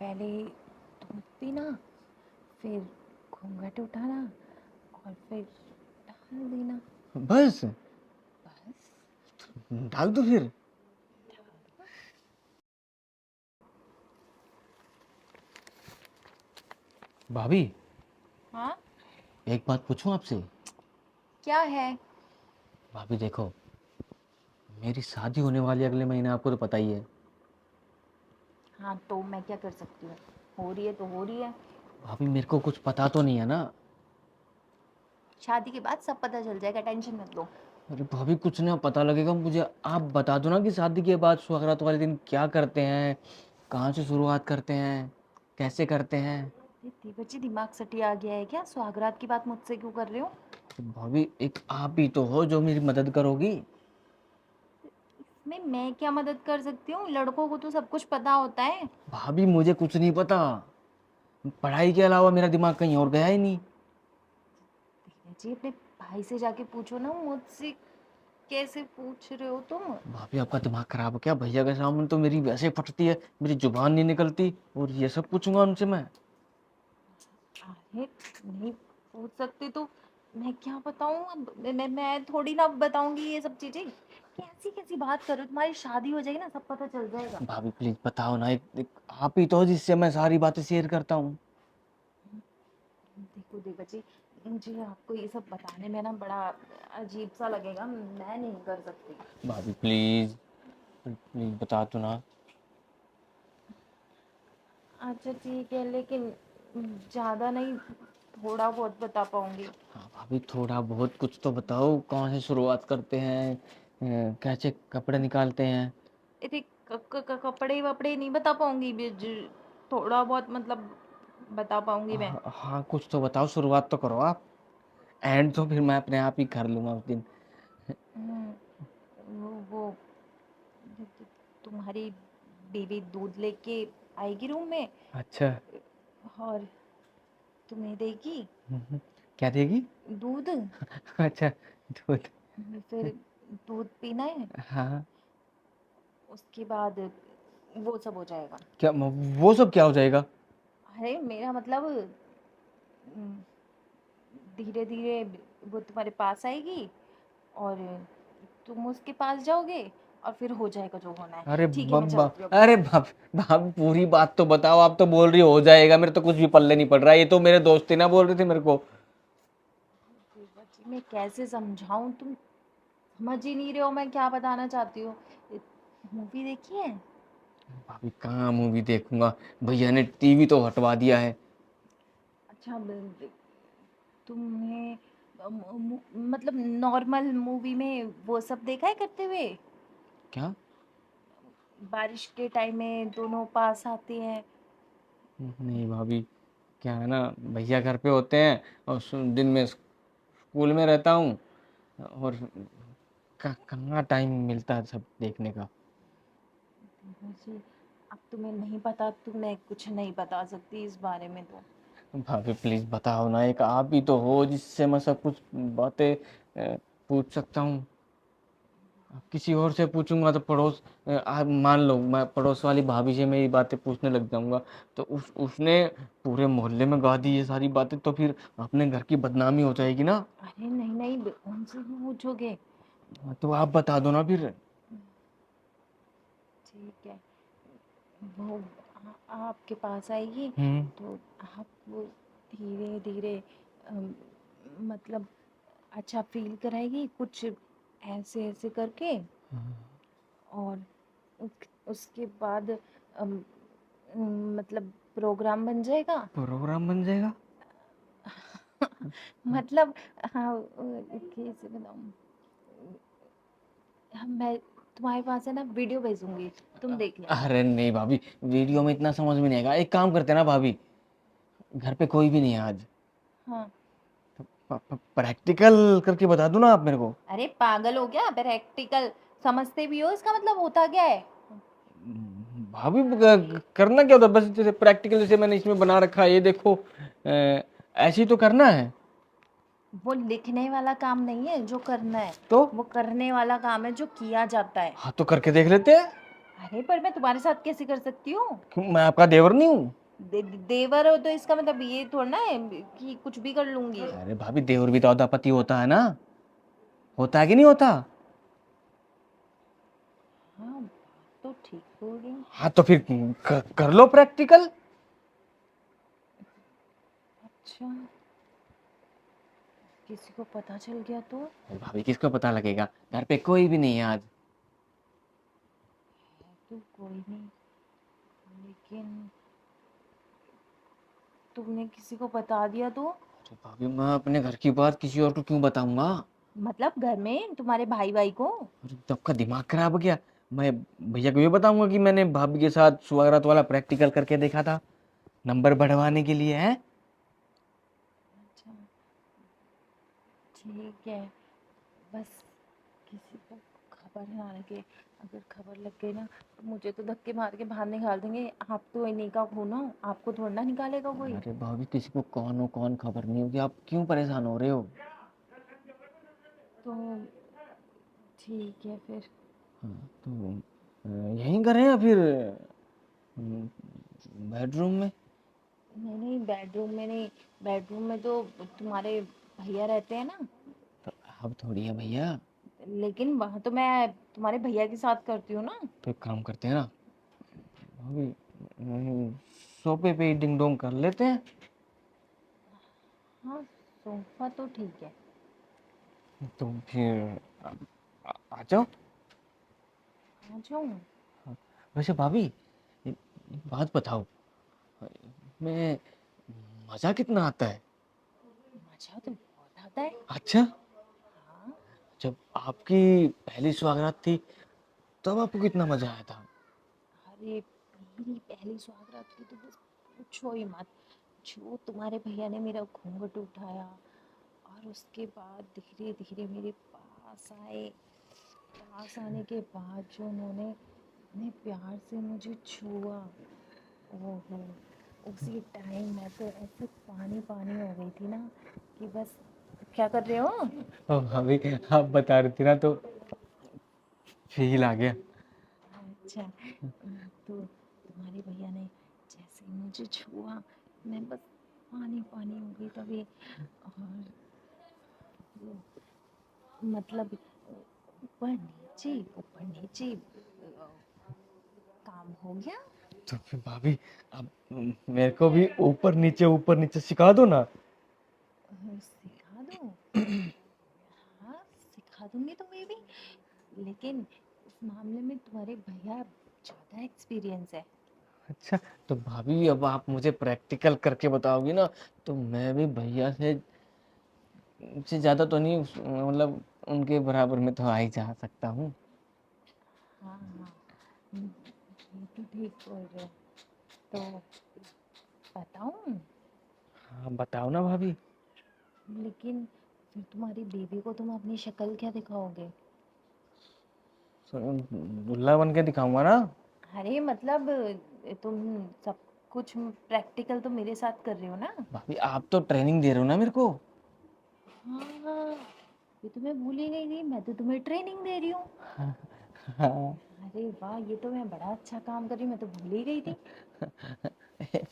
पहले दूध पीना, फिर घूंघट उठाना और फिर डाल देना। बस बस। डाल दो फिर। भाभी हाँ, एक बात पूछूं आपसे। क्या है? भाभी देखो, मेरी शादी होने वाली है अगले महीने, आपको तो पता ही है। हाँ, तो मैं क्या कर सकती हूँ? हो रही है तो हो रही है। भाभी मेरे को कुछ पता तो नहीं है ना। शादी के बाद सब पता चल जाएगा, टेंशन मत लो। अरे भाभी कुछ ना पता लगेगा मुझे, आप बता दो ना कि शादी के बाद सुहागरात वाले दिन क्या करते हैं, कहाँ से शुरुआत करते हैं, कैसे करते हैं। ये बच्ची दिमाग सटिया आ गया है क्या? सुहागरात की बात मुझसे क्यों कर रहे हो? तो भाभी एक आप ही तो हो जो मेरी मदद करोगी। इसमें मैं क्या मदद कर सकती हूँ? लड़कों को तो सब कुछ पता होता है। भाभी मुझे कुछ नहीं पता, पढ़ाई के अलावा मेरा दिमाग कहीं और गया ही नहीं। जी, अपने भाई से जाके पूछो ना, मुझसे कैसे पूछ रहे हो तुम? भाभी आपका दिमाग खराब है क्या? भैया के सामने तो मेरी वैसे फटती है, मेरी जुबान नहीं निकलती, और ये सब पूछूंगा उनसे मैं। अरे, नहीं पूछ सकते तो मैं क्या बताऊँ? अब मैं थोड़ी ना बताऊंगी ये सब चीजें। कैसी कैसी बात कर रहे हो? तुम्हारी शादी हो जाएगी ना, सब पता चल जाएगा। भाभी प्लीज बताओ ना, आप ही तो हो जिससे मैं सारी बातें शेयर करता हूँ। देखो देवा जी, मुझे आपको ये सब बताने में ना बड़ा अजीब सा लगेगा, मैं नहीं कर सकती। भाभी प्लीज प्लीज बता दो ना। अच्छा ठीक है, लेकिन ज़्यादा नहीं, थोड़ा बहुत बता पाऊंगी। हाँ भाभी थोड़ा बहुत कुछ तो बताओ, कहाँ से शुरुआत करते हैं, कैसे कपड़े निकालते हैं। अरे कपड़े वपड़े नहीं बता पाऊंगी, थोड़ा बहुत मतलब बता पाऊंगी मैं। हाँ हाँ, कुछ तो बताओ, शुरुआत तो करो आप, एंड तो फिर मैं अपने आप ही कर लूंगा उस दिन। हम्म, वो तुम्हारी बीवी दूध लेके आएगी रूम में अच्छा। और तुम्हें देगी क्या देगी? दूध। अच्छा, दूध। फिर दूध पीना है, हाँ। उसके बाद वो सब हो जाएगा। क्या वो सब क्या हो जाएगा? अरे मेरा मतलब धीरे धीरे वो तुम्हारे पास आएगी और तुम उसके पास जाओगे और फिर हो जाएगा जो होना है। अरे ठीक है, मैं बब्बा, चलती हूँ अभी। अरे भाभी पूरी बात तो बताओ, आप तो बोल रही हो जाएगा, मेरे तो कुछ भी पल्ले नहीं पड़ रहा है, ये तो मेरे दोस्त ही ना बोल रहे थे मेरे को। बच्ची, मैं कैसे समझाऊं? तुम समझ ही नहीं रहे हो मैं क्या बताना चाहती हूँ। मूवी देखी है? भाभी कहाँ मूवी देखूंगा, भैया ने टीवी तो हटवा दिया है। अच्छा, तुमने मतलब नॉर्मल मूवी में वो सब देखा है करते हुए? क्या? बारिश के टाइम में दोनों पास आते हैं। नहीं भाभी, क्या है ना, भैया घर पे होते हैं और दिन में स्कूल में रहता हूँ, और कहाँ टाइम मिलता है सब देखने का। मुझे, अब तुम्हें नहीं पता तो मैं कुछ नहीं बता सकती इस बारे में तो। भाभी प्लीज बताओ ना, एक आप ही तो हो जिससे मैं सब कुछ बातें पूछ सकता हूँ। अब किसी और से पूछूंगा तो आप मान लो, मैं पड़ोस वाली भाभी से मैं ये बातें पूछने लग जाऊंगा, तो उसने पूरे मोहल्ले में गा दी ये सारी बातें, तो फिर अपने घर की बदनामी हो जाएगी ना। अरे नहीं नहीं, उनसे क्यों पूछोगे? हाँ, तो आप बता दो ना फिर। ठीक है, वो आपके पास आएगी हम्म। तो आप वो धीरे धीरे मतलब अच्छा फील कराएगी कुछ, ऐसे ऐसे करके। और उसके बाद मतलब प्रोग्राम बन जाएगा। प्रोग्राम बन जाएगा? मतलब हाँ, कैसे बताऊँ? मैं तुम्हारे पास है ना वीडियो भेजूंगी, तुम देख लेना। अरे नहीं भाभी, वीडियो में इतना समझ में नहीं आएगा, एक काम करते हैं ना भाभी, घर पे कोई भी नहीं है आज, हाँ। प्रैक्टिकल करके बता दो ना आप मेरे को। अरे पागल हो क्या? प्रैक्टिकल समझते भी हो इसका मतलब होता क्या है? भाभी करना क्या होता है? बस जैसे प्रैक्टिकल जैसे मैंने इसमें बना रखा है, ये देखो, ऐसे ही तो करना है। वो लिखने वाला काम नहीं है जो करना है, तो वो करने वाला काम है जो किया जाता है। हाँ, तो करके देख लेते हैं। अरे पर मैं तुम्हारे साथ कैसे कर सकती हूँ? क्यों, मैं आपका देवर नहीं हूँ? देवर हो तो इसका मतलब ये थोड़ा ना है कि कुछ भी कर लूंगी। अरे भाभी, देवर भी तो आधा पति होता है ना, होता है कि नहीं होता? हाँ, बात तो ठीक बोल रही हूँ। हाँ तो फिर कर लो प्रैक्टिकल। अच्छा, किसी को पता चल गया तो? अरे भाभी, किसको पता लगेगा, घर पे कोई भी नहीं है आज। है तो कोई नहीं, लेकिन तुमने किसी को बता दिया तो? अरे भाभी, मैं अपने घर की बात किसी और को क्यों बताऊंगा? मतलब घर में तुम्हारे भाई भाई को? अरे तो आपका दिमाग खराब हो गया? मैं भैया को ये बताऊंगा कि मैंने भाभी के साथ सुहागरात वाला प्रैक्टिकल करके देखा था, नंबर बढ़वाने के लिए है। अच्छा, ठीक है, बस किसी को खबर ना लगे। अगर खबर लग गई ना तो मुझे तो धक्के मार के बाहर निकाल देंगे। आप तो इन्हीं का खून हो, आपको थोड़ा ना निकालेगा कोई। अरे भाभी, किसी को कौन हो कौन खबर नहीं होगी, आप क्यों परेशान हो रहे हो? तो ठीक है फिर। हाँ तो यहीं करें या फिर बेडरूम में? नहीं नहीं, बेडरूम में नहीं। बेडरूम में तो तुम्हारे भैया रहते हैं ना। तो अब थोड़ी है भैया। लेकिन वहाँ तो मैं तुम्हारे भैया के साथ करती हूँ ना। तो एक काम करते हैं ना भाभी, सोफे पे ही डिंग डोंग कर लेते हैं। हाँ, सोफा तो ठीक है। तो फिर आ जाओ। आ जाऊँ? हाँ, वैसे भाभी, एक बात बताओ, मैं मजा कितना आता है? मजा तो बहुत आता है। अच्छा, हाँ। जब आपकी पहली सुहागरात थी तब आपको कितना मजा आया था? अरे, मेरी पहली सुहागरात की तो बस पूछो ही मत। जो तुम्हारे भैया ने मेरा घूंघट उठाया और उसके बाद धीरे धीरे मेरे पास आए। पास आने के बाद जो उन्होंने इतने प्यार से मुझे छुआ, ओहो, उसी टाइम मैं तो ऐसे पानी पानी हो गई थी ना कि बस। क्या कर रहे हो? ओ भाभी, आप बता रही थी ना तो फील आ गया। अच्छा, तो तुम्हारे भैया ने जैसे ही मुझे छुआ, मैं बस पानी पानी हो गई तभी। और वो, मतलब ऊपर नीचे काम हो गया। तो फिर भाभी, अब मेरे को भी ऊपर नीचे सिखा दो ना। सिखा दो? हाँ, सिखा दूंगी तुम्हें भी, लेकिन इस मामले में तुम्हारे भैया ज़्यादा एक्सपीरियंस है। अच्छा, तो भाभी अब आप मुझे प्रैक्टिकल करके बताओगी ना, तो मैं भी भैया से ज्यादा तो नहीं, मतलब उनके बराबर में तो आ ही जा सकता हूँ। हाँ हाँ, ये तो ठीक बोल रहे हो। तो बताऊं? हाँ बताओ ना भाभी। लेकिन फिर तुम्हारी बेबी को तुम अपनी शक्ल क्या दिखाओगे? दुल्हा बन के दिखाऊंगा ना। अरे मतलब, तुम सब कुछ प्रैक्टिकल तो मेरे साथ कर रहे हो ना? भाभी, आप तो ट्रेनिंग दे रहे हो ना मेरे को। हाँ, ये तो मैं भूल ही गई थी, मैं तो तुम्हें ट्रेनिंग दे रही हूँ। हाँ। अरे वाह, ये तो मैं बड़ा अच्छा काम कर रही हूँ, मैं तो भूल ही गई थी।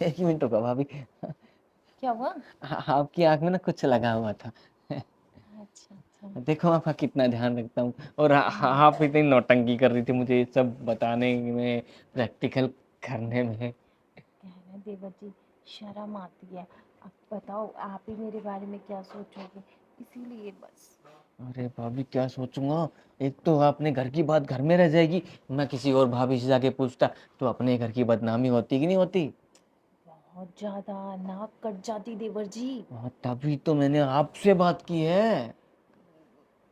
एक मिनट रुको भाभी, क्या हुआ? आपकी आंख में ना कुछ लगा हुआ था। अच्छा अच्छा। देखो आपका कितना ध्यान रखता हूँ, और हाँ, आप इतनी नौटंकी कर रही थी मुझे ये सब बताने में, प्रैक्टिकल करने में। क्या है ना देवर जी, शर्म आती है। अब बताओ आप ही मेरे बारे में क्या सोचोगे, इसीलिए बस। अरे भाभी, क्या सोचूंगा? एक तो अपने घर की बात घर में रह जाएगी, मैं किसी और भाभी से जाके पूछता तो अपने घर की बदनामी होती कि नहीं होती? बहुत ज्यादा नाक कट जाती देवर जी। हाँ, तभी तो मैंने आपसे बात की है।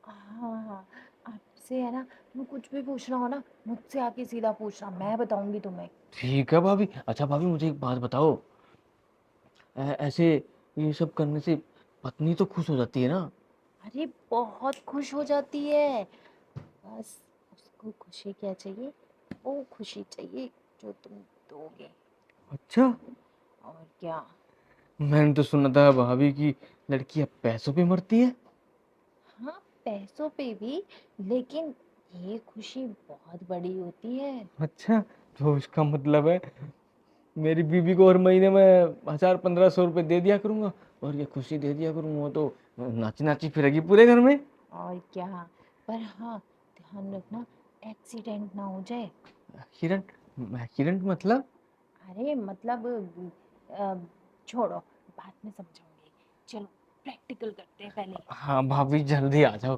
हाँ हाँ, आपसे है ना, तुम्हें कुछ भी पूछना हो ना मुझसे आके सीधा पूछना, मैं बताऊंगी तुम्हें। ठीक है भाभी। अच्छा भाभी, मुझे एक बात बताओ, ऐसे ये सब करने से पत्नी तो खुश हो जाती है ना? अरे बहुत खुश हो जाती है। बस उसको खुशी क्या चाहिए? वो खुशी चाहिए जो तुम दोगे। अच्छा, और क्या। मैंने तो सुना था भाभी की लड़कियां पैसों पे मरती है। हाँ, पैसों पे भी, लेकिन ये खुशी बहुत बड़ी होती है। अच्छा, तो इसका मतलब है मेरी बीवी को हर महीने में 1000-1500 रुपए दे दिया करूंगा और ये खुशी दे दिया करूंगा, वो तो नाची नाची फिरेगी पूरे घर में। और क्या। पर हाँ, ध्यान रखना, एक्सीडेंट ना हो जाए। एक्सीडेंट? एक्सीडेंट मतलब? अरे मतलब अ, छोड़ो, बाद में समझाऊंगी। चलो प्रैक्टिकल करते हैं पहले। हाँ भाभी जल्दी आ जाओ।